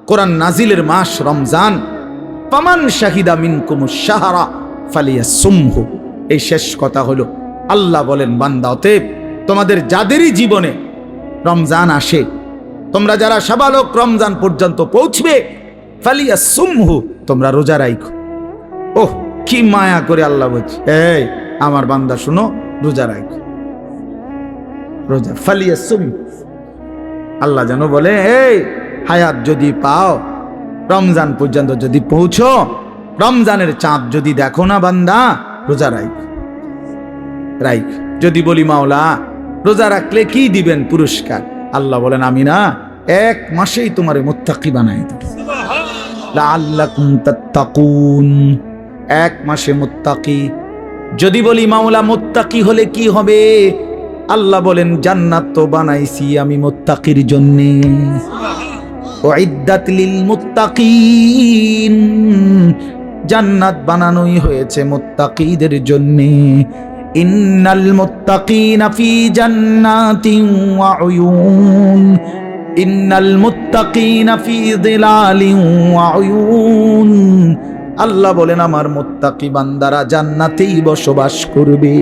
কোরআন নাজিলের মাস রমজান। ফামান শাহিদা মিনকুমুশ শাহরা ফালিয়াসুমহু। এই শেষ কথা হলো, আল্লাহ বলেন বান্দা, অতএব তোমাদের যাদেরই জীবনে রমজান আসে, তোমরা যারা সাবালক রমজান পর্যন্ত পৌঁছবে, ফালিয়াসুমহু, তোমরা রোজা রাখো। ওহ, কি মায়া করে আল্লাহ বলছে, এই আমার বান্দা শুনো, রোজা রাখো, রোজা। ফালিয়াসুম, আল্লাহ যেন বলে, এই হায়াত যদি পাও, রমজান পর্যন্ত যদি পৌঁছো, রমজানের চাঁদ যদি দেখো না বান্দা, রোজা রাখ। যদি বলি মাওলা রোজা রাখলে কি দিবেন পুরস্কার, আল্লাহ বলেন আমি না এক মাসেই তোমারে মুত্তাকি বানাই দেব। লাআল্লাকুম তাত্তাকুন, এক মাসে মুত্তাকি। যদি বলি মাওলা মুত্তাকি হলে কি হবে, আল্লাহ বলেন জান্নাত তো বানাইছি আমি মুত্তাকির জন্য। উইদ্দাত লিল মুত্তাকিন, জান্নাত বানানোই হয়েছে মুত্তাকিদের জন্য। ইন্নাল মুত্তাকিনা ফি জান্নাতিন ওয়া উয়ুন, ইন্নাল মুত্তাকিনা ফি যিলালিন ওয়া উয়ুন। আল্লাহ বলেন আমার মুত্তাকি বান্দারা জান্নাতেই বসবাস করবে।